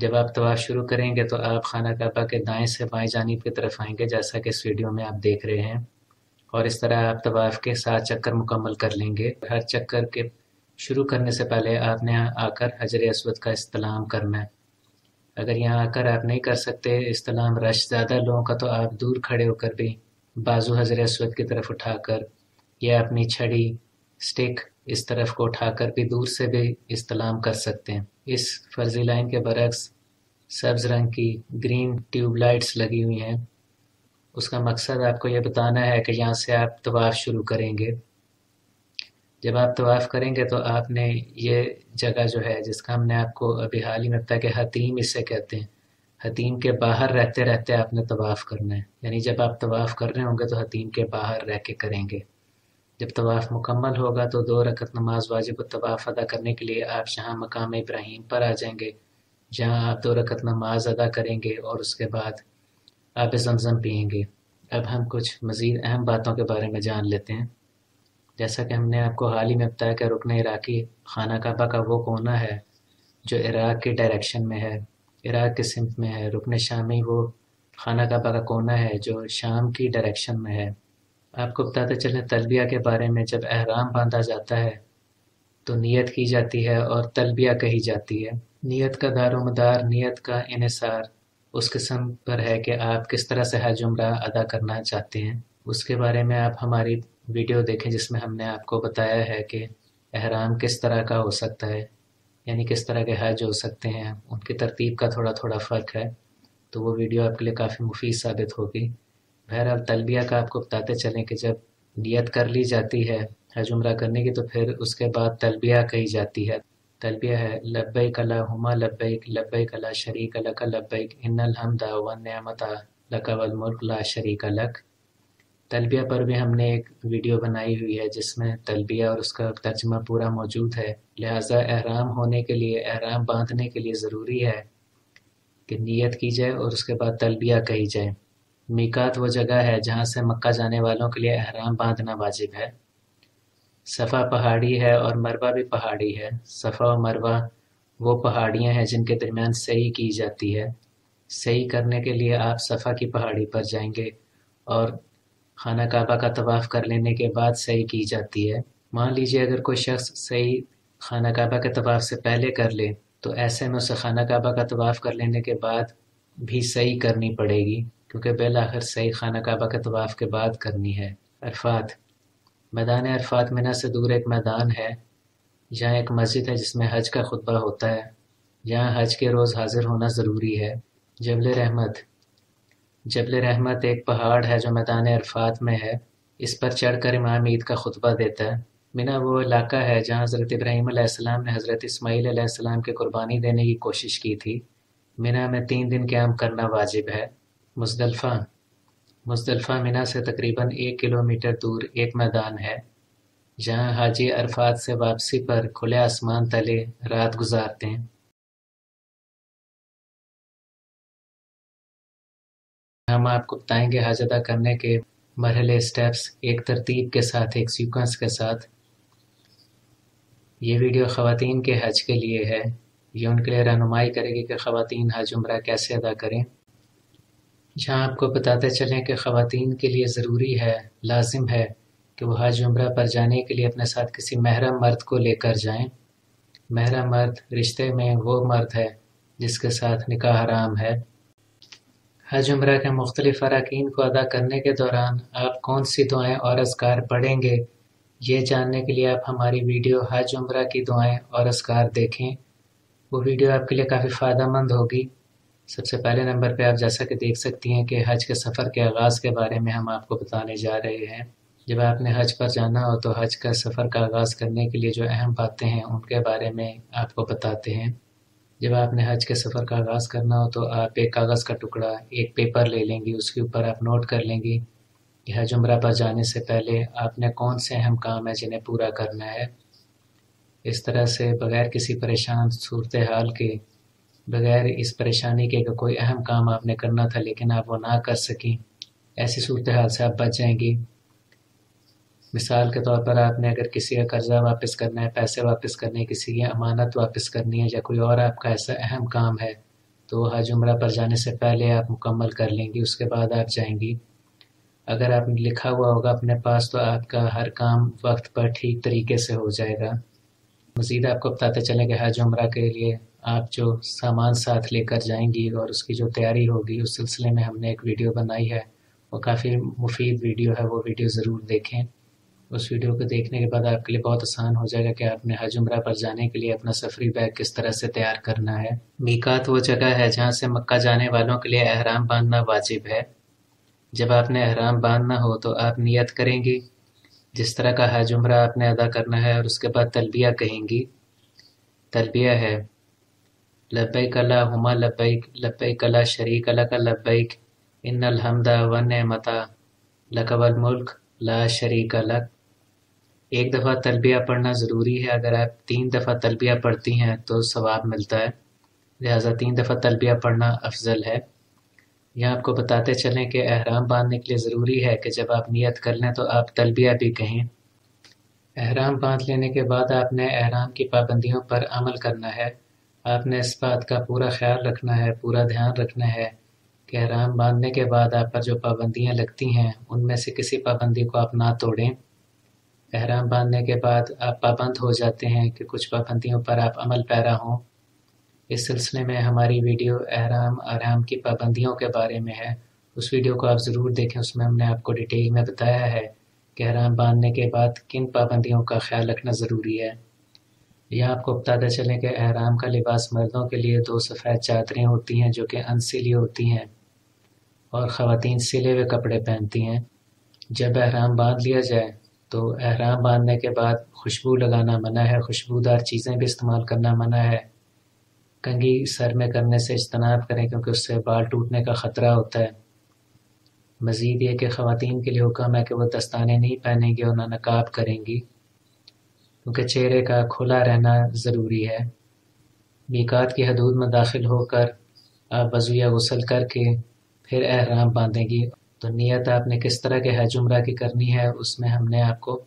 جب آپ طواف شروع کریں گے تو آپ خانہ کعبہ کے دائیں سے بائیں جانب کی طرف آئیں گے، جیسا کہ اس ویڈیو میں آپ دیکھ رہے ہیں، اور اس طرح آپ طواف کے 7 چکر مکمل کر لیں گے۔ ہر چکر کے شروع کرنے سے پہلے آپ نے آ کر حجر اسود کا استلام کرنا ہے۔ اگر یہاں آ کر آپ نہیں کر سکتے استلام، رش زیادہ لوگوں کا، تو آپ دور کھڑے ہو کر بھی بازو حجر اسود کی طرف اٹھا کر یا اپنی چھڑی سٹک اس طرف کو اٹھا کر بھی دور سے بھی استلام کر سکتے ہیں۔ اس فرضی لائن کے برعکس سبز رنگ کی گرین ٹیوب لائٹس لگی ہوئی ہیں۔ اس کا مقصد آپ کو یہ بتانا ہے کہ یہاں سے آپ طواف شروع کریں گے۔ جب آپ طواف کریں گے تو آپ نے یہ جگہ جو ہے، جس کا ہم نے آپ کو ابھی حال ہی میں بتایا کہ حتیم اسے کہتے ہیں، حتیم کے باہر رہتے رہتے آپ نے طواف کرنا ہے۔ یعنی جب آپ طواف کر رہے ہوں گے تو حتیم کے باہر رہ کے کریں گے۔ جب طواف مکمل ہوگا تو 2 رکعت نماز واجب الطواف ادا کرنے کے لیے آپ یہاں مقام ابراہیم پر آ جائیں گے، جہاں آپ 2 رکعت نماز ادا کریں گے اور اس کے بعد آب زمزم پئیں گے۔ اب ہم کچھ مزید اہم باتوں کے بارے میں جان لیتے ہیں۔ جیسا کہ ہم نے آپ کو حال ہی میں بتایا کہ رکن عراقی خانہ کعبہ کا وہ کونا ہے جو عراق کی ڈائریکشن میں ہے، عراق کی سمت میں ہے۔ رکن شامی وہ خانہ کعبہ کا کونا ہے جو شام کی ڈائریکشن میں ہے۔ آپ کو بتاتے چلیں تلبیہ کے بارے میں، جب احرام باندھا جاتا ہے تو نیت کی جاتی ہے اور تلبیہ کہی جاتی ہے۔ نیت کا دار و مدار، نیت کا انحصار اس قسم پر ہے کہ آپ کس طرح سے حج عمرہ ادا کرنا چاہتے ہیں۔ اس کے بارے میں آپ ہماری ویڈیو دیکھیں جس میں ہم نے آپ کو بتایا ہے کہ احرام کس طرح کا ہو سکتا ہے، یعنی کس طرح کے حج ہو سکتے ہیں، ان کی ترتیب کا تھوڑا فرق ہے، تو وہ ویڈیو آپ کے لیے کافی مفید ثابت ہوگی۔ بہرحال تلبیہ کا آپ کو بتاتے چلیں کہ جب نیت کر لی جاتی ہے حج عمرہ کرنے کی تو پھر اس کے بعد تلبیہ کہی جاتی ہے۔ تلبیہ ہے لبیک اللہم لبیک لبیک لا شریک لک لبیک ان الحمد والنعمت لک والملک لا شریک لک۔ تلبیہ پر بھی ہم نے ایک ویڈیو بنائی ہوئی ہے جس میں تلبیہ اور اس کا ترجمہ پورا موجود ہے۔ لہٰذا احرام ہونے کے لیے، احرام باندھنے کے لیے ضروری ہے کہ نیت کی جائے اور اس کے بعد تلبیہ کہی جائے۔ میقات وہ جگہ ہے جہاں سے مکہ جانے والوں کے لیے احرام باندھنا واجب ہے۔ صفا پہاڑی ہے اور مروہ بھی پہاڑی ہے۔ صفا و مروہ وہ پہاڑیاں ہیں جن کے درمیان سعی کی جاتی ہے۔ سعی کرنے کے لیے آپ صفا کی پہاڑی پر جائیں گے اور خانہ کعبہ کا طواف کر لینے کے بعد سعی کی جاتی ہے۔ مان لیجیے اگر کوئی شخص سعی خانہ کعبہ کے طواف سے پہلے کر لے تو ایسے میں اسے خانہ کعبہ کا طواف کر لینے کے بعد بھی سعی کرنی پڑے گی، کیونکہ بالآخر سعی خانہ کعبہ کے طواف کے بعد کرنی ہے۔ عرفات، میدان عرفات منی سے دور ایک میدان ہے جہاں ایک مسجد ہے جس میں حج کا خطبہ ہوتا ہے، جہاں حج کے روز حاضر ہونا ضروری ہے۔ جبل رحمت، جبل رحمت ایک پہاڑ ہے جو میدان عرفات میں ہے۔ اس پر چڑھ کر امام عید کا خطبہ دیتا ہے۔ منی وہ علاقہ ہے جہاں حضرت ابراہیم علیہ السلام نے حضرت اسماعیل علیہ السلام کی قربانی دینے کی کوشش کی تھی۔ منی میں 3 دن قیام کرنا واجب ہے۔ مزدلفہ، مزدلفہ منی سے تقریباً 1 کلومیٹر دور ایک میدان ہے جہاں حاجی عرفات سے واپسی پر کھلے آسمان تلے رات گزارتے ہیں۔ ہم آپ کو بتائیں گے حج ادا کرنے کے مرحلے، سٹیپس، ایک ترتیب کے ساتھ، ایک سیکوینس کے ساتھ۔ یہ ویڈیو خواتین کے حج کے لیے ہے۔ یہ ان کے لیے رہنمائی کرے گی کہ خواتین حج عمرہ کیسے ادا کریں۔ جہاں آپ کو بتاتے چلیں کہ خواتین کے لیے ضروری ہے، لازم ہے کہ وہ حج عمرہ پر جانے کے لیے اپنے ساتھ کسی محرم مرد کو لے کر جائیں۔ محرم مرد رشتے میں وہ مرد ہے جس کے ساتھ نکاح حرام ہے۔ حج عمرہ کے مختلف اراکین کو ادا کرنے کے دوران آپ کون سی دعائیں اور اذکار پڑھیں گے، یہ جاننے کے لیے آپ ہماری ویڈیو حج عمرہ کی دعائیں اور اذکار دیکھیں۔ وہ ویڈیو آپ کے لیے کافی فائدہ مند ہوگی۔ سب سے پہلے نمبر پہ آپ جیسا کہ دیکھ سکتی ہیں کہ حج کے سفر کے آغاز کے بارے میں ہم آپ کو بتانے جا رہے ہیں۔ جب آپ نے حج پر جانا ہو تو حج کا سفر کا آغاز کرنے کے لیے جو اہم باتیں ہیں ان کے بارے میں آپ کو بتاتے ہیں۔ جب آپ نے حج کے سفر کا آغاز کرنا ہو تو آپ ایک کاغذ کا ٹکڑا، ایک پیپر لے لیں گی، اس کے اوپر آپ نوٹ کر لیں گی کہ حج عمرہ پر جانے سے پہلے آپ نے کون سے اہم کام ہیں جنہیں پورا کرنا ہے۔ اس طرح سے بغیر کسی پریشان صورتحال کے، بغیر اس پریشانی کے کہ کوئی اہم کام آپ نے کرنا تھا لیکن آپ وہ نہ کر سکیں، ایسی صورتحال سے آپ بچ جائیں گی۔ مثال کے طور پر آپ نے اگر کسی کا قرضہ واپس کرنا ہے، پیسے واپس کرنے، کسی کی امانت واپس کرنی ہے یا کوئی اور آپ کا ایسا اہم کام ہے تو حج عمرہ پر جانے سے پہلے آپ مکمل کر لیں گی، اس کے بعد آپ جائیں گی۔ اگر آپ نے لکھا ہوا ہوگا اپنے پاس تو آپ کا ہر کام وقت پر ٹھیک طریقے سے ہو جائے گا۔ مزید آپ کو بتاتے چلیں کہ حج عمرہ کے لیے آپ جو سامان ساتھ لے کر جائیں گی اور اس کی جو تیاری ہوگی، اس سلسلے میں ہم نے ایک ویڈیو بنائی ہے، وہ کافی مفید ویڈیو ہے، وہ ویڈیو ضرور دیکھیں۔ اس ویڈیو کو دیکھنے کے بعد آپ کے لیے بہت آسان ہو جائے گا کہ آپ نے حج عمرہ پر جانے کے لیے اپنا سفری بیگ کس طرح سے تیار کرنا ہے۔ میقات وہ جگہ ہے جہاں سے مکہ جانے والوں کے لیے احرام باندھنا واجب ہے۔ جب آپ نے احرام باندھنا ہو تو آپ نیت کریں گی، جس طرح کا حج عمرہ آپ نے ادا کرنا ہے، اور اس کے بعد تلبیہ کہیں گی۔ تلبیہ ہے لبیک اللہم لبیک لبیک لا شریک لک لبیک ان الحمد والنعمت لک والملک لا شریک لک۔ ایک دفعہ تلبیہ پڑھنا ضروری ہے، اگر آپ 3 دفعہ تلبیہ پڑھتی ہیں تو ثواب ملتا ہے، لہٰذا 3 دفعہ تلبیہ پڑھنا افضل ہے۔ یہاں آپ کو بتاتے چلیں کہ احرام باندھنے کے لیے ضروری ہے کہ جب آپ نیت کر لیں تو آپ تلبیہ بھی کہیں۔ احرام باندھ لینے کے بعد آپ نے احرام کی پابندیوں پر عمل کرنا ہے۔ آپ نے اس بات کا پورا خیال رکھنا ہے، پورا دھیان رکھنا ہے کہ احرام باندھنے کے بعد آپ پر جو پابندیاں لگتی ہیں ان میں سے کسی پابندی کو آپ نہ توڑیں۔ احرام باندھنے کے بعد آپ پابند ہو جاتے ہیں کہ کچھ پابندیوں پر آپ عمل پیرا ہوں۔ اس سلسلے میں ہماری ویڈیو احرام کی پابندیوں کے بارے میں ہے، اس ویڈیو کو آپ ضرور دیکھیں، اس میں ہم نے آپ کو ڈیٹیل میں بتایا ہے کہ احرام باندھنے کے بعد کن پابندیوں کا خیال رکھنا ضروری ہے۔ یہاں آپ کو بتاتے چلیں کہ احرام کا لباس مردوں کے لیے 2 سفید چادریں ہوتی ہیں جو کہ انسلی ہوتی ہیں، اور خواتین سلے ہوئے کپڑے پہنتی ہیں۔ جب احرام باندھ لیا جائے تو احرام باندھنے کے بعد خوشبو لگانا منع ہے، خوشبودار چیزیں بھی استعمال کرنا منع ہے۔ کنگھی سر میں کرنے سے اجتناب کریں کیونکہ اس سے بال ٹوٹنے کا خطرہ ہوتا ہے۔ مزید یہ کہ خواتین کے لیے حکم ہے کہ وہ دستانے نہیں پہنیں گی اور نہ نقاب کریں گی، کیونکہ چہرے کا کھلا رہنا ضروری ہے۔ میقات کی حدود میں داخل ہو کر آپ وضو یا غسل کر کے پھر احرام باندھیں گی۔ تو نیت آپ نے کس طرح کے حج عمرہ کی کرنی ہے اس میں ہم نے آپ کو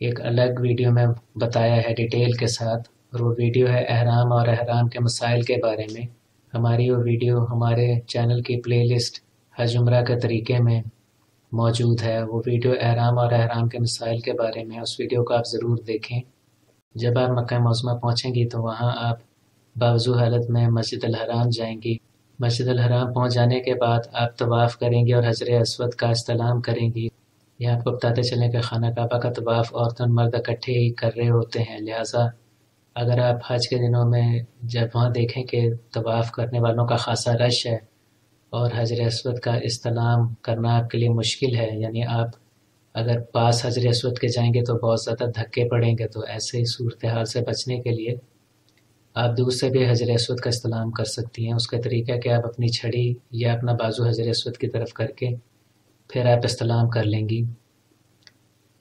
ایک الگ ویڈیو میں بتایا ہے ڈیٹیل کے ساتھ، اور وہ ویڈیو ہے احرام اور احرام کے مسائل کے بارے میں۔ ہماری وہ ویڈیو ہمارے چینل کی پلے لسٹ حج عمرہ کے طریقے میں موجود ہے۔ وہ ویڈیو احرام اور احرام کے مسائل کے بارے میں، اس ویڈیو کو آپ ضرور دیکھیں۔ جب آپ مکہ معظمہ پہنچیں گی تو وہاں آپ باوضو حالت میں مسجد الحرام جائیں گی۔ مسجد الحرام پہنچ جانے کے بعد آپ طواف کریں گی اور حجر اسود کا استلام کریں گی۔ یہ آپ کو بتاتے چلیں کہ خانہ کعبہ کا طواف عورت اور مرد اکٹھے ہی کر رہے ہوتے ہیں، لہٰذا اگر آپ حج کے دنوں میں جب وہاں دیکھیں کہ طواف کرنے والوں کا خاصا رش ہے اور حجر اسود کا استلام کرنا آپ کے لیے مشکل ہے، یعنی آپ اگر پاس حجر اسود کے جائیں گے تو بہت زیادہ دھکے پڑیں گے، تو ایسے ہی صورتحال سے بچنے کے لیے آپ دور سے بھی حجر اسود کا استلام کر سکتی ہیں۔ اس کا طریقہ ہے کہ آپ اپنی چھڑی یا اپنا بازو حجر اسود کی طرف کر کے پھر آپ استلام کر لیں گی۔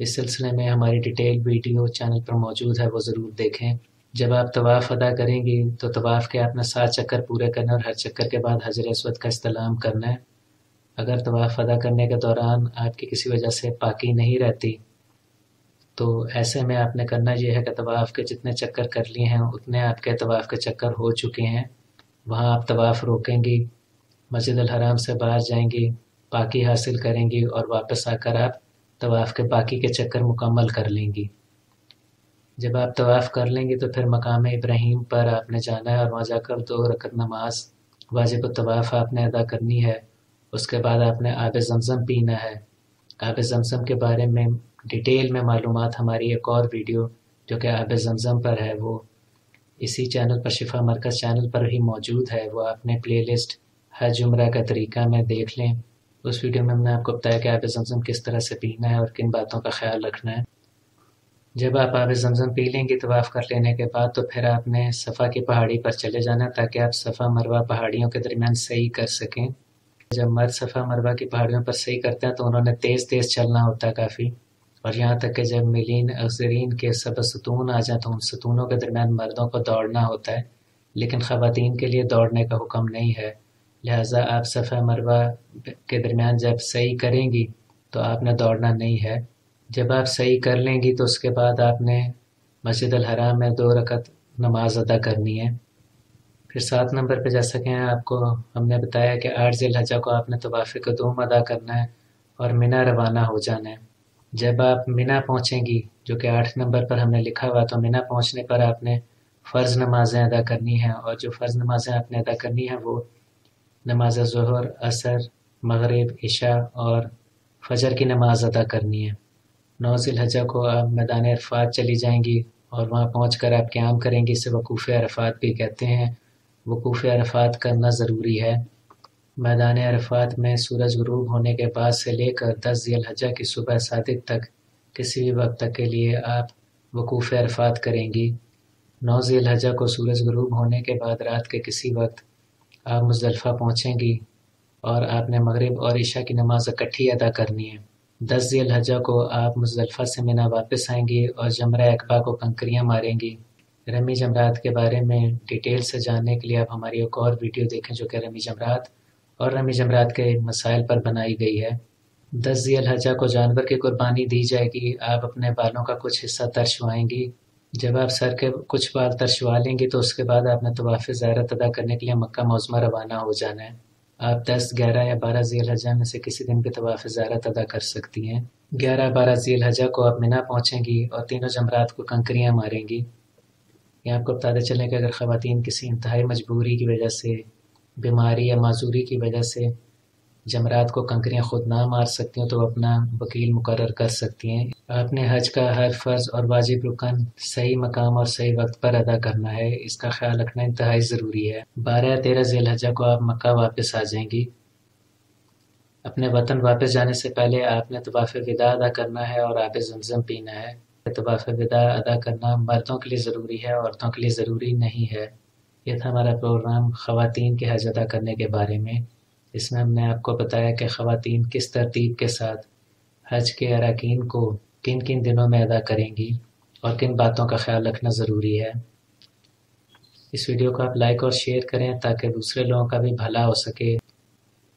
اس سلسلے میں ہماری ڈیٹیل ویڈیو چینل پر موجود ہے، وہ ضرور دیکھیں۔ جب آپ طواف ادا کریں گی تو طواف کے آپ نے 7 چکر پورے کرنے اور ہر چکر کے بعد حجر اسود کا استلام کرنا ہے۔ اگر طواف ادا کرنے کے دوران آپ کی کسی وجہ سے پاکی نہیں رہتی تو ایسے میں آپ نے کرنا یہ ہے کہ طواف کے جتنے چکر کر لیے ہیں اتنے آپ کے طواف کے چکر ہو چکے ہیں، وہاں آپ طواف روکیں گی، مسجد الحرام سے باہر جائیں گی، پاکی حاصل کریں گی اور واپس آ کر آپ طواف کے باقی کے چکر مکمل کر لیں گی۔ جب آپ طواف کر لیں گے تو پھر مقام ابراہیم پر آپ نے جانا ہے اور وہاں جا کر 2 رکعت نماز واجب الطواف آپ نے ادا کرنی ہے۔ اس کے بعد آپ نے آب زمزم پینا ہے۔ آب زمزم کے بارے میں ڈیٹیل میں معلومات ہماری ایک اور ویڈیو جو کہ آب زمزم پر ہے وہ اسی چینل پر، شفا مرکز چینل پر ہی موجود ہے، وہ آپ نے پلے لسٹ حج عمرہ کا طریقہ میں دیکھ لیں۔ اس ویڈیو میں ہم نے آپ کو بتایا کہ آب زمزم کس طرح سے پینا ہے اور کن باتوں کا خیال رکھنا ہے۔ جب آپ آب زمزم پی لیں گے طواف کر لینے کے بعد تو پھر آپ نے صفا کی پہاڑی پر چلے جانا تاکہ آپ صفا مروہ پہاڑیوں کے درمیان صحیح کر سکیں۔ جب مرد صفا مروہ کی پہاڑیوں پر صحیح کرتے ہیں تو انہوں نے تیز تیز چلنا ہوتا ہے کافی، اور یہاں تک کہ جب ملین اخذرین کے سب ستون آ جائیں تو ان ستونوں کے درمیان مردوں کو دوڑنا ہوتا ہے، لیکن خواتین کے لیے دوڑنے کا حکم نہیں ہے، لہٰذا آپ صفا مروہ کے درمیان جب صحیح کریں گی تو آپ نے دوڑنا نہیں ہے۔ جب آپ صحیح کر لیں گی تو اس کے بعد آپ نے مسجد الحرام میں 2 رکعت نماز ادا کرنی ہے۔ پھر 7 نمبر پہ جیسا کہ آپ کو ہم نے بتایا کہ 8 ذی الحجہ کو آپ نے طواف قدوم ادا کرنا ہے اور منی روانہ ہو جانا ہے۔ جب آپ منی پہنچیں گی، جو کہ 8 نمبر پر ہم نے لکھا ہوا، تو منی پہنچنے پر آپ نے فرض نمازیں ادا کرنی ہیں، اور جو فرض نمازیں آپ نے ادا کرنی ہیں وہ نماز ظہر، عصر، مغرب، عشاء اور فجر کی نماز ادا کرنی ہے۔ 9 ذی الحجہ کو آپ میدان عرفات چلی جائیں گی اور وہاں پہنچ کر آپ قیام کریں گی، اسے وقوف عرفات بھی کہتے ہیں۔ وقوف عرفات کرنا ضروری ہے۔ میدان عرفات میں سورج غروب ہونے کے بعد سے لے کر 10 ذی الحجہ کی صبح صادق تک کسی بھی وقت تک کے لیے آپ وقوف عرفات کریں گی۔ 9 ذی الحجہ کو سورج غروب ہونے کے بعد رات کے کسی وقت آپ مزدلفہ پہنچیں گی اور آپ نے مغرب اور عشاء کی نماز اکٹھی ادا کرنی ہے۔ 10 ذی الحجہ کو آپ مزدلفہ سے منی واپس آئیں گی اور جمرہ عقبہ کو کنکریاں ماریں گی۔ رمی جمرات کے بارے میں ڈیٹیل سے جاننے کے لیے آپ ہماری ایک اور ویڈیو دیکھیں جو کہ رمی جمرات اور رمی جمرات کے مسائل پر بنائی گئی ہے۔ 10 ذی الحجہ کو جانور کی قربانی دی جائے گی۔ آپ اپنے بالوں کا کچھ حصہ ترشوائیں گی۔ جب آپ سر کے کچھ بال ترشوا لیں گی تو اس کے بعد آپ نے طواف زیارت ادا کرنے کے لیے مکہ معظمہ روانہ ہو جانا ہے۔ آپ 10، 11 یا 12 ذی الحجہ میں سے کسی دن بھی طواف زیارت ادا کر سکتی ہیں۔ 11، 12 ذی الحجہ کو آپ منی پہنچیں گی اور تینوں جمرات کو کنکریاں ماریں گی۔ یہ آپ کو بتاتے چلیں کہ اگر خواتین کسی انتہائی مجبوری کی وجہ سے، بیماری یا معذوری کی وجہ سے جمرات کو کنکریاں خود نہ مار سکتی ہوں تو وہ اپنا وکیل مقرر کر سکتی ہیں۔ آپ نے حج کا ہر فرض اور واجب رکن صحیح مقام اور صحیح وقت پر ادا کرنا ہے، اس کا خیال رکھنا انتہائی ضروری ہے۔ 12 یا 13 ذی الحجہ کو آپ مکہ واپس آ جائیں گی۔ اپنے وطن واپس جانے سے پہلے آپ نے طواف وداع ادا کرنا ہے اور آب زمزم پینا ہے۔ طواف وداع ادا کرنا مردوں کے لیے ضروری ہے، عورتوں کے لیے ضروری نہیں ہے۔ یہ تھا ہمارا پروگرام خواتین کے حج ادا کرنے کے بارے میں۔ اس میں ہم نے آپ کو بتایا کہ خواتین کس ترتیب کے ساتھ حج کے اراکین کو کن کن دنوں میں ادا کریں گی اور کن باتوں کا خیال رکھنا ضروری ہے۔ اس ویڈیو کو آپ لائک اور شیئر کریں تاکہ دوسرے لوگوں کا بھی بھلا ہو سکے۔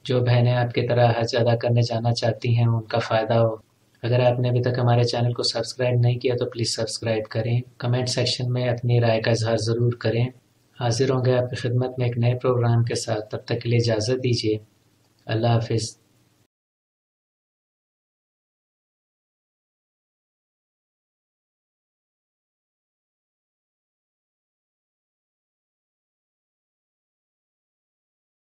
جو بہنیں آپ کی طرح حج ادا کرنے جانا چاہتی ہیں ان کا فائدہ ہو۔ اگر آپ نے ابھی تک ہمارے چینل کو سبسکرائب نہیں کیا تو پلیز سبسکرائب کریں۔ کمنٹ سیکشن میں اپنی رائے کا اظہار ضرور کریں۔ حاضر ہوں گے آپ کی خدمت میں ایک نئے پروگرام کے ساتھ، تب تک کے لیے اجازت دیجیے۔ اللہ حافظ۔